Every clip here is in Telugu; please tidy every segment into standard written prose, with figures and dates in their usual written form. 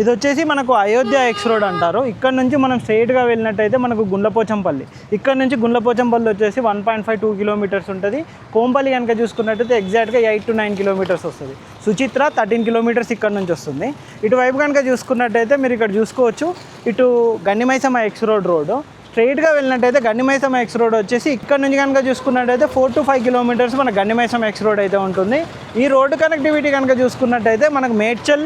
ఇది వచ్చేసి మనకు అయోధ్య ఎక్స్ రోడ్ అంటారు. ఇక్కడ నుంచి మనం స్ట్రైట్గా వెళ్ళినట్టయితే మనకు గుండ్లపోచంపల్లి, ఇక్కడ నుంచి గుండ్లపోచంపల్లి వచ్చేసి 1.52 కిలోమీటర్స్ ఉంటుంది. కోంపల్లి కనుక చూసుకున్నట్టయితే ఎగ్జాక్ట్గా 8 to 9 కిలోమీటర్స్ వస్తుంది. సుచిత్ర 13 కిలోమీటర్స్ ఇక్కడ నుంచి వస్తుంది. ఇటువైపు కనుక చూసుకున్నట్టయితే మీరు ఇక్కడ చూసుకోవచ్చు, ఇటు గండిమైసమ్మ ఎక్స్ రోడ్ స్ట్రైట్గా వెళ్ళినట్టయితే గండిమైసమ్మ ఎక్స్ రోడ్ వచ్చేసి ఇక్కడ నుంచి కనుక చూసుకున్నట్టయితే 4 to 5 కిలోమీటర్స్ మన గండిమైసమ్మ ఎక్స్ రోడ్ అయితే ఉంటుంది. ఈ రోడ్డు కనెక్టివిటీ కనుక చూసుకున్నట్టయితే మనకు మేడ్చల్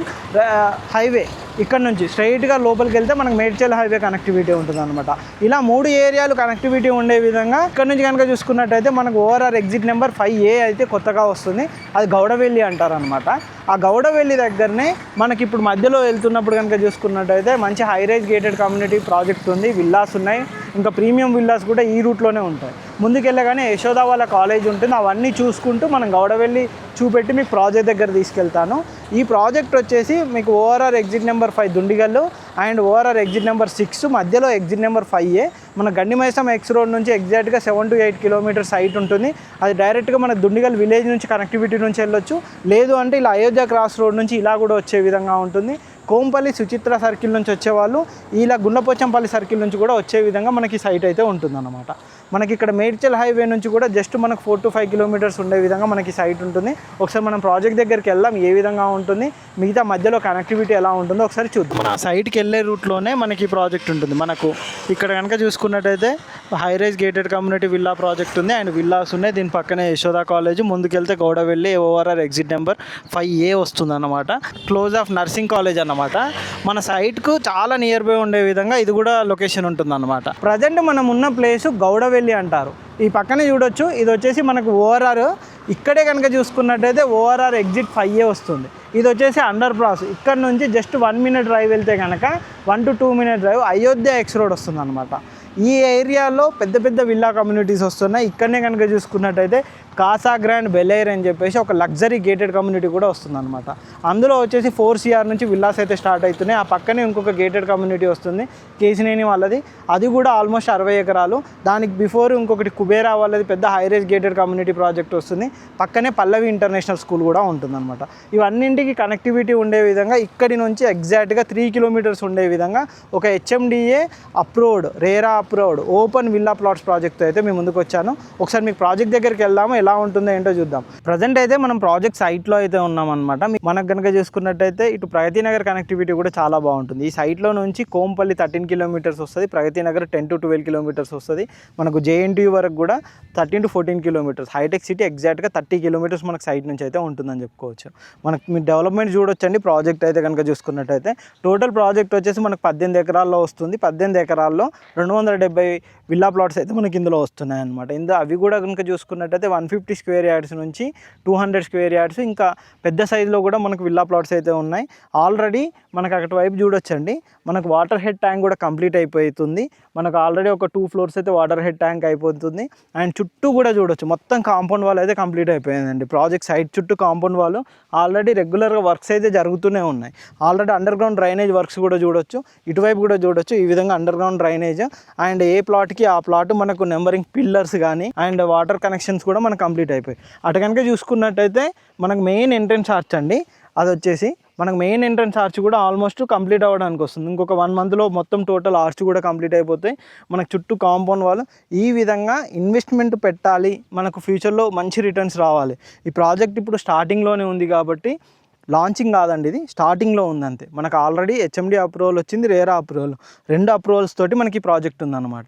హైవే ఇక్కడ నుంచి స్ట్రైట్గా లోపలికి వెళ్తే మనకు మేడ్చల్ హైవే కనెక్టివిటీ ఉంటుంది అనమాట. ఇలా 3 ఏరియాలు కనెక్టివిటీ ఉండే విధంగా ఇక్కడ నుంచి కనుక చూసుకున్నట్టయితే మనకు ఓఆర్ఆర్ ఎగ్జిట్ నెంబర్ 5A అయితే కొత్తగా వస్తుంది. అది గౌడవెల్లి అంటారు అనమాట. ఆ గౌడవెల్లి దగ్గరనే మనకి ఇప్పుడు మధ్యలో వెళ్తున్నప్పుడు కనుక చూసుకున్నట్టయితే మంచి హైరైజ్ గేటెడ్ కమ్యూనిటీ ప్రాజెక్ట్ ఉంది. విల్లాస్ ఉన్నాయి, ఇంకా ప్రీమియం విల్లాస్ కూడా ఈ రూట్లోనే ఉంటాయి. ముందుకెళ్ళగానే యశోద వాళ్ళ కాలేజ్ ఉంటుంది. అవన్నీ చూసుకుంటూ మనం గౌడవెల్లి చూపెట్టి మీకు ప్రాజెక్ట్ దగ్గర తీసుకెళ్తాను. ఈ ప్రాజెక్ట్ వచ్చేసి మీకు ORR exit number 5 Dundigal and ORR exit number 6 మధ్యలో ఎగ్జిట్ నెంబర్ 5A. మన గండిమైసమ్మ ఎక్స్ రోడ్ నుంచి ఎగ్జాక్ట్గా 7 to 8 కిలోమీటర్స్ సైట్ ఉంటుంది. అది డైరెక్ట్గా మన దుండిగల్ విలేజ్ నుంచి కనెక్టివిటీ నుంచి వెళ్ళొచ్చు. లేదు అంటే ఇలా అయోధ్య క్రాస్ రోడ్ నుంచి ఇలా కూడా వచ్చే విధంగా ఉంటుంది. కోంపల్లి సుచిత్ర సర్కిల్ నుంచి వచ్చేవాళ్ళు ఇలా గుండ్లపోచంపల్లి సర్కిల్ నుంచి కూడా వచ్చే విధంగా మనకి సైట్ అయితే ఉంటుందన్నమాట. మనకి ఇక్కడ మేడ్చల్ హైవే నుంచి కూడా జస్ట్ మనకు 4 to 5 కిలోమీటర్స్ ఉండే విధంగా మనకి సైట్ ఉంటుంది. ఒకసారి మనం ప్రాజెక్ట్ దగ్గరికి వెళ్దాం, ఏ విధంగా ఉంటుంది, మిగతా మధ్యలో కనెక్టివిటీ ఎలా ఉంటుందో ఒకసారి చూద్దాం. మన సైట్కి వెళ్ళే రూట్లోనే మనకి ప్రాజెక్ట్ ఉంటుంది. మనకు ఇక్కడ కనుక చూసుకున్నట్టయితే high-rise gated community villa project ఉంది అండ్ విల్లాస్ ఉన్నాయి. దీని పక్కనే యశోద కాలేజ్, ముందుకెళ్తే Gowdavelli ORR exit number 5A వస్తుంది అన్నమాట. క్లోజ్ ఆఫ్ నర్సింగ్ కాలేజ్ అన్నమాట. మన సైట్కు చాలా నియర్ బై ఉండే విధంగా ఇది కూడా లొకేషన్ ఉంటుంది అన్నమాట. ప్రజెంట్ మనం ఉన్న ప్లేస్ గౌడవెల్లి అంటారు. ఈ పక్కనే చూడొచ్చు, ఇది వచ్చేసి మనకు ఓఆర్ఆర్ ఇక్కడే కనుక చూసుకున్నట్టయితే ఓఆర్ఆర్ ఎగ్జిట్ 5A వస్తుంది. ఇది వచ్చేసి అండర్ పాస్. ఇక్కడ నుంచి జస్ట్ 1 minute డ్రైవ్ వెళ్తే కనుక 1 to 2 minute drive Ayodhya X road వస్తుంది అనమాట. ఈ ఏరియాలో పెద్ద పెద్ద విల్లా కమ్యూనిటీస్ వస్తున్నాయి. ఇక్కడనే కనుక చూసుకున్నట్టయితే కాసా గ్రాండ్ బెలైర్ అని చెప్పేసి ఒక లగ్జరీ గేటెడ్ కమ్యూనిటీ కూడా వస్తుంది అనమాట. అందులో వచ్చేసి 4 CR నుంచి విల్లాస్ అయితే స్టార్ట్ అవుతున్నాయి. ఆ పక్కనే ఇంకొక గేటెడ్ కమ్యూనిటీ వస్తుంది కేసినేని వాళ్ళది, అది కూడా ఆల్మోస్ట్ 60 ఎకరాలు. దానికి బిఫోర్ ఇంకొకటి కుబేరా వాళ్ళది పెద్ద హైరేజ్ గేటెడ్ కమ్యూనిటీ ప్రాజెక్ట్ వస్తుంది. పక్కనే పల్లవి ఇంటర్నేషనల్ స్కూల్ కూడా ఉంటుందన్నమాట. ఇవన్నింటికి కనెక్టివిటీ ఉండే విధంగా ఇక్కడి నుంచి ఎగ్జాక్ట్గా 3 కిలోమీటర్స్ ఉండే విధంగా ఒక HMDA approved RERA approved open villa plots project అయితే మేము ముందుకు వచ్చాను. ఒకసారి మీకు ప్రాజెక్ట్ దగ్గరికి వెళ్దాము, ఎలా ఉంటుందో ఏంటో చూద్దాం. ప్రజెంట్ అయితే మనం ప్రాజెక్ట్ సైట్లో అయితే ఉన్నాం అనమాట. మనకు కనుక చూసుకున్నట్టయితే ఇటు ప్రగతి నగర్ కనెక్టివిటీ కూడా చాలా బాగుంటుంది. ఈ సైట్లో నుంచి కోంపల్లి 13 కిలోమీటర్స్ వస్తుంది, ప్రగతి నగర్ 10 to 12 కిలోమీటర్స్ వస్తుంది. మనకు JNTU వరకు కూడా 13 to 14 కిలోమీటర్స్. హైటెక్ సిటీ ఎగ్జాక్ట్గా 30 కిలోమీటర్స్ మనకు సైట్ నుంచి అయితే ఉంటుందని చెప్పుకోవచ్చు. మనకు మీ డెవలప్మెంట్ చూడొచ్చండి. ప్రాజెక్ట్ అయితే కనుక చూసుకున్నట్టయితే టోటల్ ప్రాజెక్ట్ వచ్చేసి మనకు 18 ఎకరాల్లో వస్తుంది. 18 ఎకరాల్లో 270 విల్లా ప్లాట్స్ అయితే మనకి ఇందులో వస్తున్నాయి అనమాట. అవి కూడా కనుక చూసుకున్నట్టయితే 150 స్క్వేర్ యార్డ్స్ నుంచి 200 స్క్వేర్ యార్డ్స్, ఇంకా పెద్ద సైజులో కూడా మనకు విల్లా ప్లాట్స్ అయితే ఉన్నాయి. ఆల్రెడీ మనకు అక్కడ వైపు చూడొచ్చండి, మనకు వాటర్ హెడ్ ట్యాంక్ కూడా కంప్లీట్ అయిపోతుంది. మనకు ఆల్రెడీ ఒక 2 floors అయితే వాటర్ హెడ్ ట్యాంక్ అయిపోతుంది. అండ్ చుట్టూ కూడా చూడొచ్చు, మొత్తం కాంపౌండ్ వాల్ అయితే కంప్లీట్ అయిపోయిందండి. ప్రాజెక్ట్ సైట్ చుట్టూ కాంపౌండ్ వాల్ ఆల్రెడీ రెగ్యులర్గా వర్క్స్ అయితే జరుగుతూనే ఉన్నాయి. Already under ground drainage works కూడా చూడొచ్చు, ఇటువైపు కూడా చూడొచ్చు. ఈ విధంగా అండర్ గ్రౌండ్ డ్రైనేజ్ అండ్ ఏ ప్లాట్కి ఆ ప్లాట్ మనకు నెంబరింగ్ పిల్లర్స్ కానీ అండ్ వాటర్ కనెక్షన్స్ కూడా మనకు కంప్లీట్ అయిపోయి. అటు కనుక చూసుకున్నట్టయితే మనకు మెయిన్ ఎంట్రన్స్ ఆర్చ్ అండి, అది వచ్చేసి మనకు మెయిన్ ఎంట్రన్స్ ఆర్చ్ కూడా ఆల్మోస్ట్ కంప్లీట్ అవ్వడానికి వస్తుంది. ఇంకొక 1 monthలో మొత్తం టోటల్ ఆర్చ్ కూడా కంప్లీట్ అయిపోతాయి. మనకు చుట్టూ కాంపౌండ్ వాళ్ళు ఈ విధంగా ఇన్వెస్ట్మెంట్ పెట్టాలి, మనకు ఫ్యూచర్లో మంచి రిటర్న్స్ రావాలి. ఈ ప్రాజెక్ట్ ఇప్పుడు స్టార్టింగ్లోనే ఉంది కాబట్టి లాంచింగ్ కాదండి, ఇది స్టార్టింగ్లో ఉందంతే. మనకు ఆల్రెడీ HMD అప్రూవల్ వచ్చింది, రేరా అప్రూవల్, 2 అప్రూవల్స్ తోటి మనకి ప్రాజెక్ట్ ఉందన్నమాట.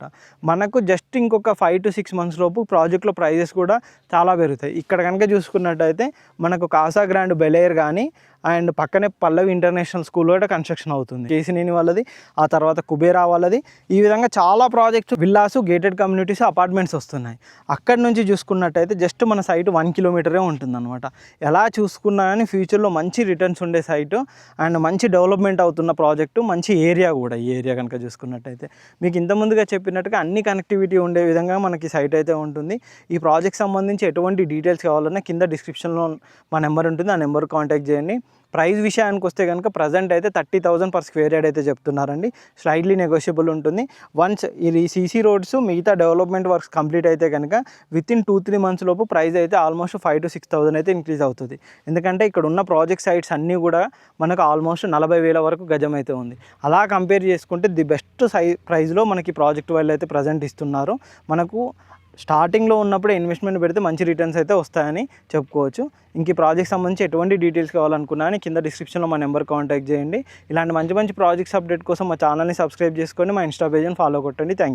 మనకు జస్ట్ ఇంకొక 5 to 6 months లోపు ప్రాజెక్ట్లో ప్రైజెస్ కూడా చాలా పెరుగుతాయి. ఇక్కడ కనుక చూసుకున్నట్టయితే మనకు కాసా గ్రాండ్ బెలైర్ కానీ అండ్ పక్కనే పల్లవి ఇంటర్నేషనల్ స్కూల్ కూడా కన్స్ట్రక్షన్ అవుతుంది, కేసినేని వాళ్ళది, ఆ తర్వాత కుబేరా వాళ్ళది. ఈ విధంగా చాలా projects villas gated communities apartments వస్తున్నాయి. అక్కడి నుంచి చూసుకున్నట్టయితే జస్ట్ మన సైట్ 1 kilometer ఉంటుందన్నమాట. ఎలా చూసుకున్నా కానీ ఫ్యూచర్లో మంచి రిటర్న్స్ ఉండే సైటు అండ్ మంచి డెవలప్మెంట్ అవుతున్న ప్రాజెక్టు, మంచి ఏరియా కూడా. ఈ ఏరియా కనుక చూసుకున్నట్టయితే మీకు ఇంతకుముందుగా చెప్పినట్టుగా అన్ని కనెక్టివిటీ ఉండే విధంగా మనకి సైట్ అయితే ఉంటుంది. ఈ ప్రాజెక్ట్ సంబంధించి ఎటువంటి డీటెయిల్స్ కావాలన్నా కింద డిస్క్రిప్షన్లో మా నెంబర్ ఉంటుంది, ఆ నెంబర్ కాంటాక్ట్ చేయండి. ప్రైస్ విషయానికి వస్తే కనుక ప్రజెంట్ అయితే 30,000 పర్ స్క్వేర్ యార్డ్ అయితే చెప్తున్నారండి. స్లైడ్లీ నెగోషియబుల్ ఉంటుంది. వన్స్ ఈ సీసీ రోడ్స్ మిగతా డెవలప్మెంట్ వర్క్స్ కంప్లీట్ అయితే కనుక వితిన్ 2-3 మంత్స్ లోపు ప్రైస్ అయితే ఆల్మోస్ట్ 5,000 to 6,000 అయితే ఇంక్రీజ్ అవుతుంది. ఎందుకంటే ఇక్కడ ఉన్న ప్రాజెక్ట్ సైట్స్ అన్నీ కూడా మనకు ఆల్మోస్ట్ 40,000 వరకు గజం అయితే ఉంది. అలా కంపేర్ చేసుకుంటే ది బెస్ట్ ప్రైస్లో మనకి ప్రాజెక్ట్ వాళ్ళు అయితే ప్రజెంట్ ఇస్తున్నారు. మనకు స్టార్టింగ్లో ఉన్నప్పుడే ఇన్వెస్ట్మెంట్ పెడితే మంచి రిటర్న్స్ అయితే వస్తాయని చెప్పుకోవచ్చు. ఇంక ఈ ప్రాజెక్ట్ సంబంధించి ఎటువంటి డీటెయిల్స్ కావాలనుకున్నా కింద డిస్క్రిప్షన్లో మా నెంబర్ కాంటాక్ట్ చేయండి. ఇలాంటి మంచి మంచి ప్రాజెక్ట్స్ అప్డేట్ కోసం మా ఛానల్ని సబ్స్క్రైబ్ చేసుకొని మా ఇన్స్టా పేజ్ని ఫాలో కొట్టండి. Thank you.